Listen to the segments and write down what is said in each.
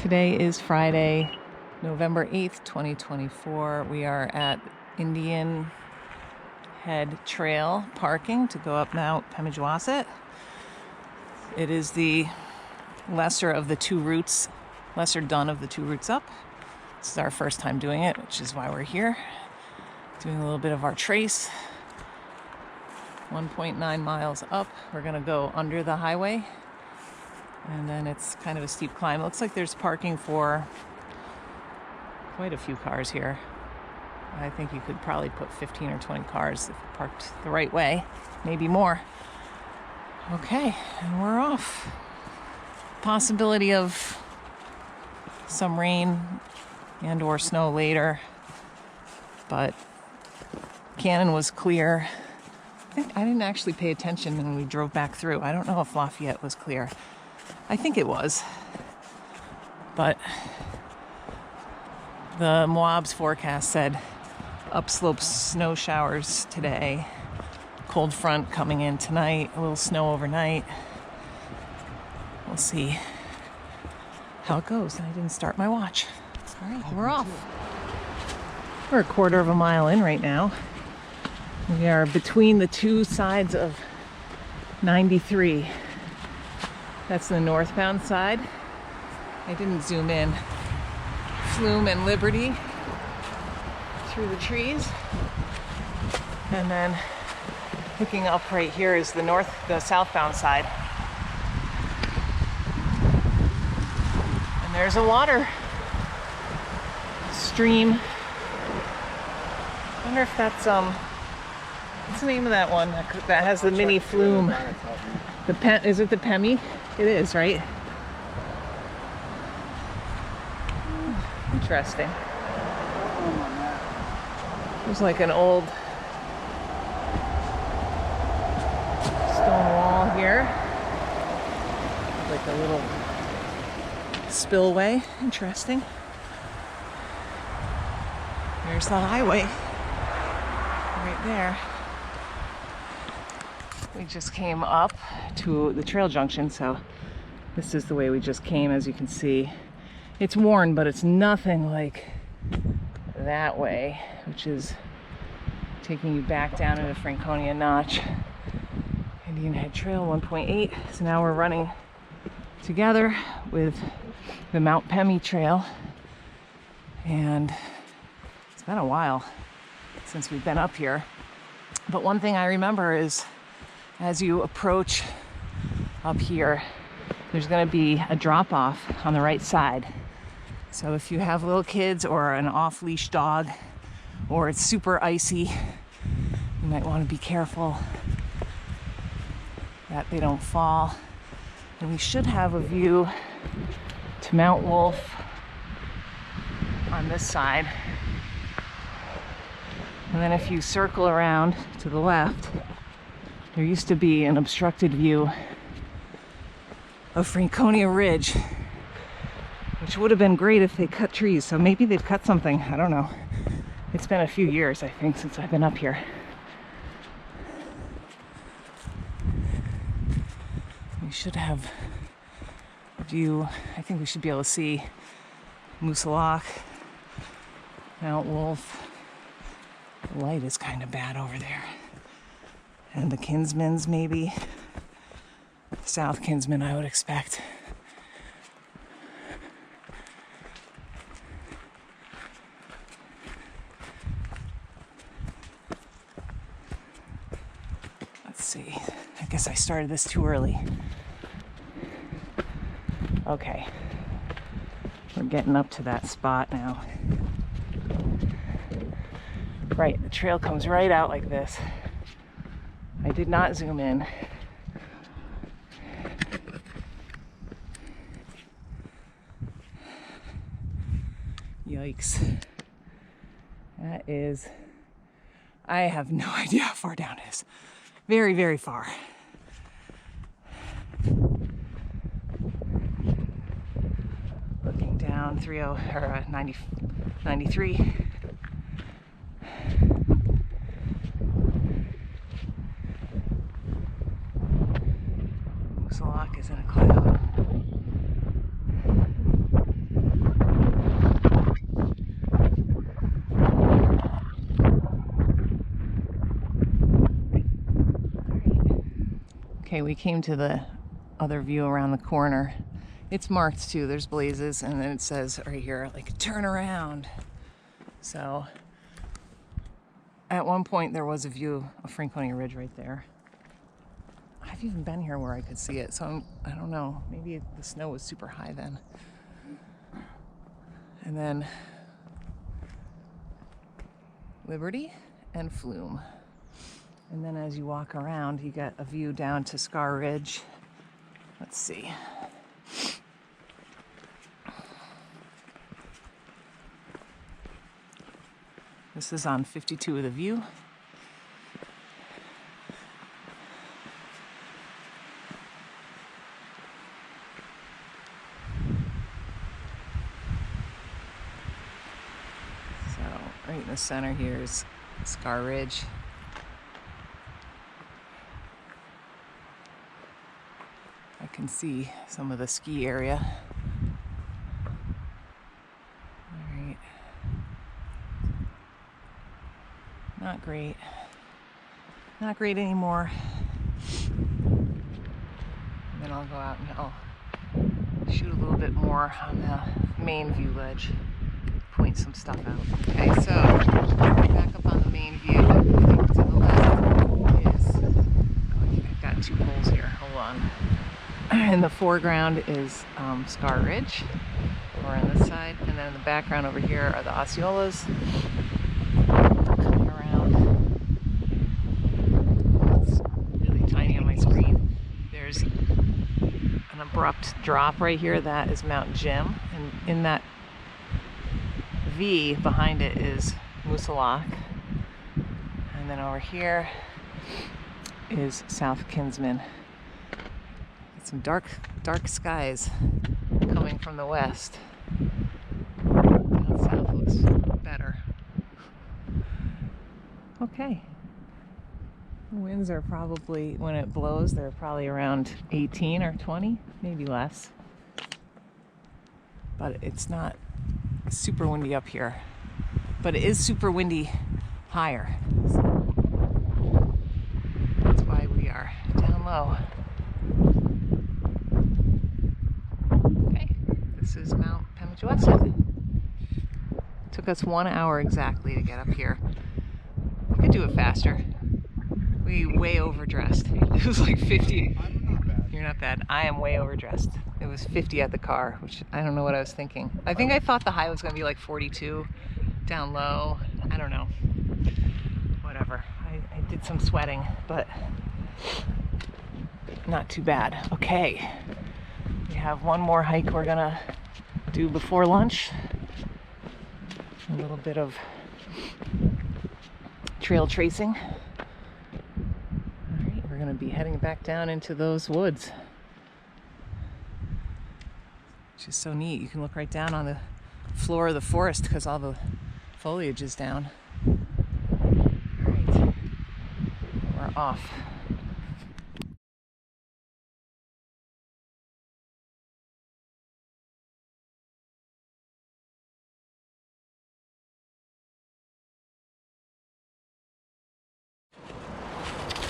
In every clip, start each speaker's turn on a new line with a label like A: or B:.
A: Today is Friday, November 8th, 2024. We are at Indian Head Trail parking to go up Mount Pemigewasset. It is the lesser of the two routes, lesser done of the two routes up. This is our first time doing it, which is why we're here. Doing a little bit of our trace. 1.9 miles up. We're gonna go under the highway. And then it's kind of a steep climb. It looks like there's parking for quite a few cars here. I think you could probably put 15 or 20 cars if you parked the right way, maybe more. Okay, and we're off. Possibility of some rain and or snow later, but Cannon was clear. I didn't actually pay attention when we drove back through. I don't know if Lafayette was clear. I think it was, but the Moab's forecast said upslope snow showers today, cold front coming in tonight, a little snow overnight. We'll see how it goes. I didn't start my watch. All right, we're off. We're a quarter of a mile in right now. We are between the two sides of 93. That's the northbound side. I didn't zoom in. Flume and Liberty through the trees. And then picking up right here is the southbound side. And there's a water stream. I wonder if that's what's the name of that one that has the mini flume? Is it the Pemi? It is, right? Interesting. There's like an old stone wall here. Like a little spillway. Interesting. There's the highway. Right there. We just came up to the trail junction, so this is the way we just came. As you can see, it's worn, but it's nothing like that way, which is taking you back down into Franconia Notch. Indian Head Trail 1.8. So now we're running together with the Mount Pemi Trail, and it's been a while since we've been up here. But one thing I remember is as you approach up here, there's going to be a drop-off on the right side. So if you have little kids or an off-leash dog, or it's super icy, you might want to be careful that they don't fall. And we should have a view to Mount Wolf on this side. And then if you circle around to the left, there used to be an obstructed view of Franconia Ridge, which would have been great if they cut trees. So maybe they've cut something. I don't know. It's been a few years, I think, since I've been up here. We should have a view. I think we should be able to see Moosalauke, Mount Wolf. The light is kind of bad over there. And the Kinsmans, maybe. South Kinsman, I would expect. Let's see. I guess I started this too early. Okay. We're getting up to that spot now. Right, the trail comes right out like this. I did not zoom in. Yikes. That is, I have no idea how far down it is. Very, very far. Looking down 93. Moosalauke is in a cloud. Okay, we came to the other view around the corner. It's marked too, there's blazes, and then it says right here, like, turn around. So at one point there was a view of Franconia Ridge right there. I've even been here where I could see it, so I don't know, maybe the snow was super high then. And then Liberty and Flume. And then as you walk around, you get a view down to Scar Ridge. Let's see. This is on 52 of the view. So right in the center here is Scar Ridge. I can see some of the ski area. All right. Not great. Not great anymore. And then I'll go out and I'll shoot a little bit more on the main view ledge. Point some stuff out. Okay, so back up on the main view. To the left is, I've got two poles here. Hold on. In the foreground is Scar Ridge, over on this side, and then in the background over here are the Osceolas. Coming around, it's really tiny on my screen. There's an abrupt drop right here, that is Mount Jim, and in that V behind it is Moosilauke, and then over here is South Kinsman. Some dark skies coming from the west. Down south looks better. Okay. The winds are probably, when it blows, they're probably around 18 or 20, maybe less. But it's not super windy up here. But it is super windy higher. So that's why we are down low. This is Mount Pemigewasset. Took us 1 hour exactly to get up here. We could do it faster. We way overdressed. It was like 50. You're not bad. I am way overdressed. It was 50 at the car, which I don't know what I was thinking. I think I thought the high was going to be like 42 down low. I don't know. Whatever. I did some sweating, but not too bad. Okay. We have one more hike we're gonna do before lunch. A little bit of trail tracing. All right, we're gonna be heading back down into those woods, which is so neat. You can look right down on the floor of the forest because all the foliage is down. All right, we're off.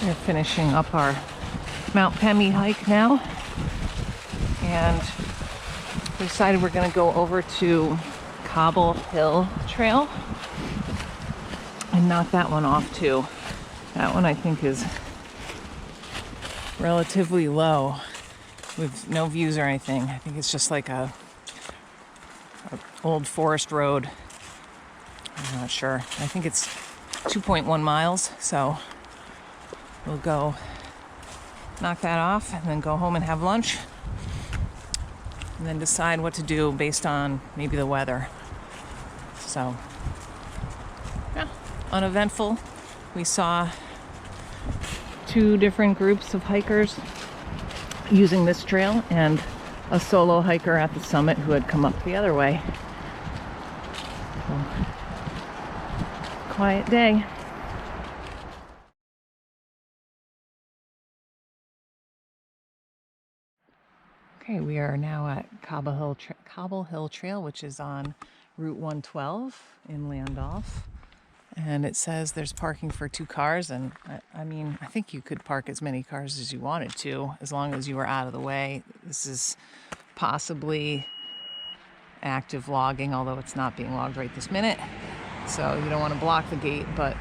A: We're finishing up our Mount Pemi hike now, and we decided we're going to go over to Cobble Hill Trail and knock that one off too. That one I think is relatively low with no views or anything. I think it's just like a old forest road. I'm not sure. I think it's 2.1 miles, so we'll go knock that off and then go home and have lunch and then decide what to do based on maybe the weather. So, yeah, uneventful. We saw 2 different groups of hikers using this trail and a solo hiker at the summit who had come up the other way. So, quiet day. Okay, we are now at Cobble Hill Trail, which is on Route 112 in Landolph. And it says there's parking for 2 cars, and I mean, I think you could park as many cars as you wanted to, as long as you were out of the way. This is possibly active logging, although it's not being logged right this minute. So you don't want to block the gate, but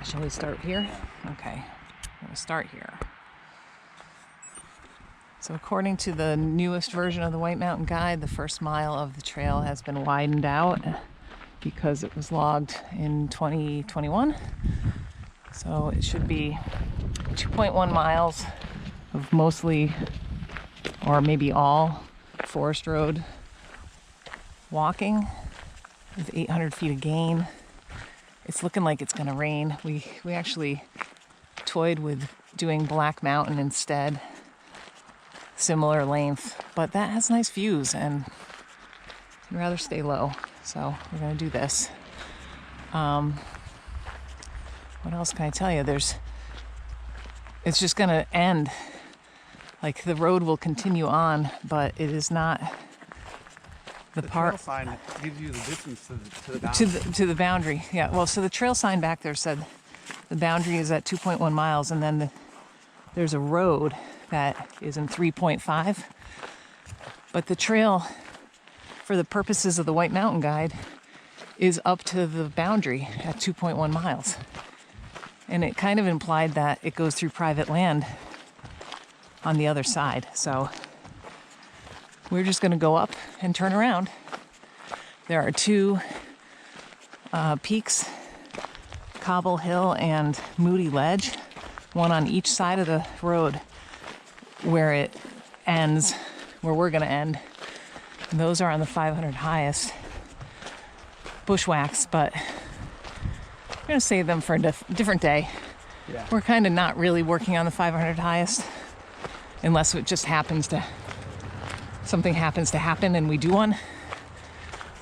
A: shall we start here? Okay, I'm gonna start here. So according to the newest version of the White Mountain Guide, the first mile of the trail has been widened out because it was logged in 2021. So it should be 2.1 miles of mostly, or maybe all, forest road walking with 800 feet of gain. It's looking like it's gonna rain. We actually toyed with doing Black Mountain instead. Similar length, but that has nice views and I'd rather stay low, so we're gonna do this. What else can I tell you? It's just gonna end, like the road will continue on, but it is not the part.
B: The trail sign gives you the distance to the boundary.
A: To the boundary, yeah. Well, so the trail sign back there said the boundary is at 2.1 miles, and then there's a road that is in 3.5. But the trail, for the purposes of the White Mountain Guide, is up to the boundary at 2.1 miles. And it kind of implied that it goes through private land on the other side. So we're just going to go up and turn around. There are 2 peaks, Cobble Hill and Moody Ledge, one on each side of the road where it ends, where we're going to end. And those are on the 500 highest bushwhacks, but we're going to save them for a different day.
B: Yeah.
A: We're kind of not really working on the 500 highest unless it just something happens to happen and we do one.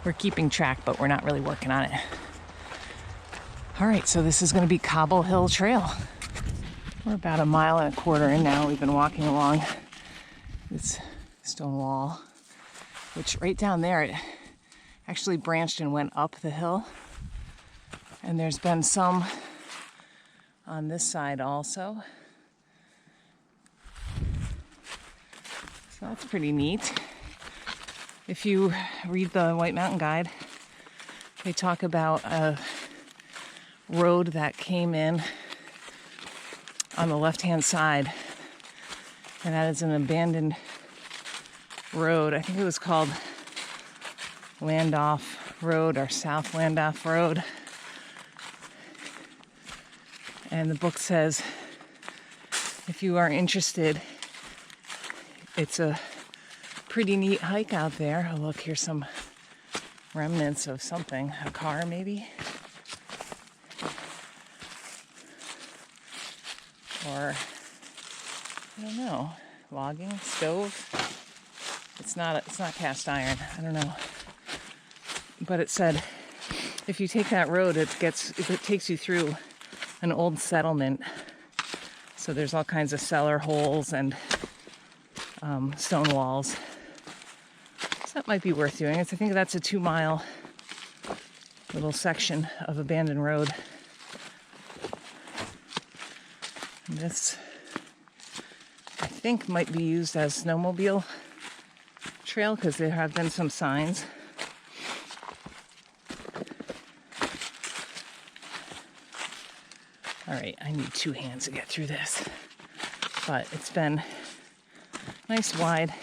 A: We're keeping track, but we're not really working on it. All right, so this is going to be Cobble Hill Trail. We're about 1.25 miles in now. We've been walking along this stone wall, which right down there, it actually branched and went up the hill. And there's been some on this side also. So that's pretty neat. If you read the White Mountain Guide, they talk about a road that came in on the left-hand side, and that is an abandoned road. I think it was called Landoff Road or South Landoff Road. And the book says, if you are interested, it's a pretty neat hike out there. Oh, look, here's some remnants of something, a car maybe? Or, I don't know, logging, stove. It's not cast iron, I don't know. But it said, if you take that road, it takes you through an old settlement. So there's all kinds of cellar holes and stone walls. So that might be worth doing. I think that's a 2-mile little section of abandoned road. And this, I think, might be used as snowmobile trail because there have been some signs. All right, I need 2 hands to get through this, but it's been nice, wide,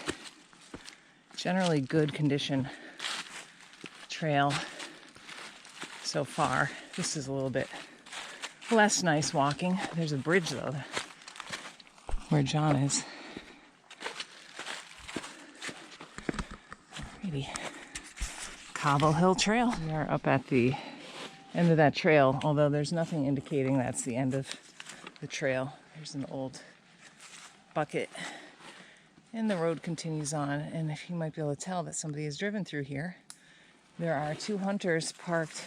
A: generally good condition trail so far. This is a little bit less nice walking. There's a bridge though, where John is. Alrighty, Cobble Hill Trail. We are up at the end of that trail, although there's nothing indicating that's the end of the trail. There's an old bucket and the road continues on, and if you might be able to tell that somebody has driven through here, there are 2 hunters parked,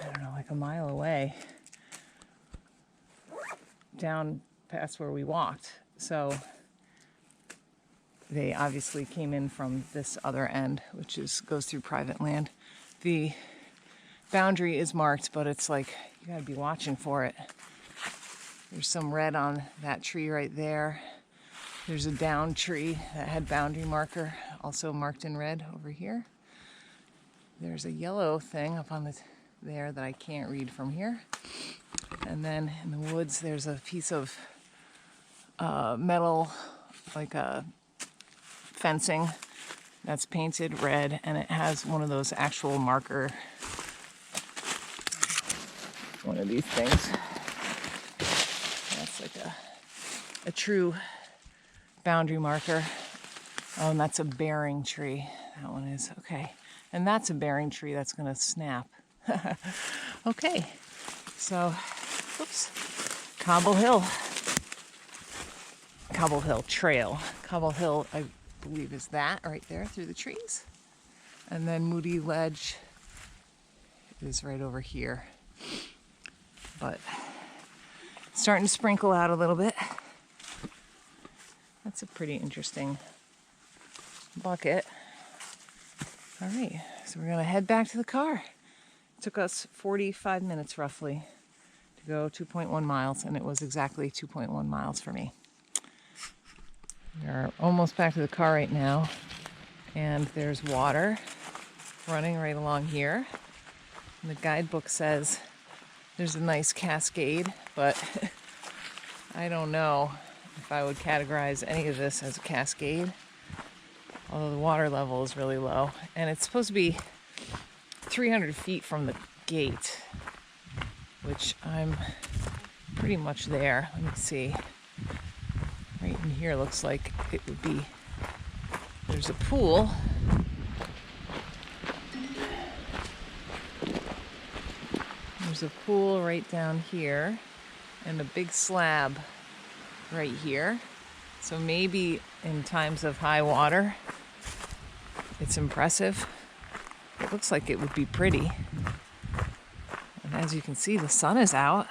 A: I don't know, like 1 mile away down past where we walked. So they obviously came in from this other end, which goes through private land. The boundary is marked, but it's like you gotta be watching for it. There's some red on that tree right there. There's a down tree that had boundary marker, also marked in red over here. There's a yellow thing up on there that I can't read from here. And then in the woods, there's a piece of metal, like a fencing that's painted red, and it has one of those actual marker, one of these things. That's like a true boundary marker. Oh, and that's a bearing tree. That one is, okay. And that's a bearing tree that's gonna snap. Okay, so, oops, Cobble Hill Trail. Cobble Hill, I believe, is that right there through the trees. And then Moody Ledge is right over here. But it's starting to sprinkle out a little bit. That's a pretty interesting bucket. All right, so we're gonna head back to the car. It took us 45 minutes roughly to go 2.1 miles, and it was exactly 2.1 miles for me. We're almost back to the car right now, and there's water running right along here. And the guidebook says there's a nice cascade, but I don't know if I would categorize any of this as a cascade, although the water level is really low. And it's supposed to be 300 feet from the gate, which I'm pretty much there. Let me see. Right in here looks like it would be, there's a pool. There's a pool right down here and a big slab right here. So maybe in times of high water, it's impressive. It looks like it would be pretty. And as you can see, the sun is out.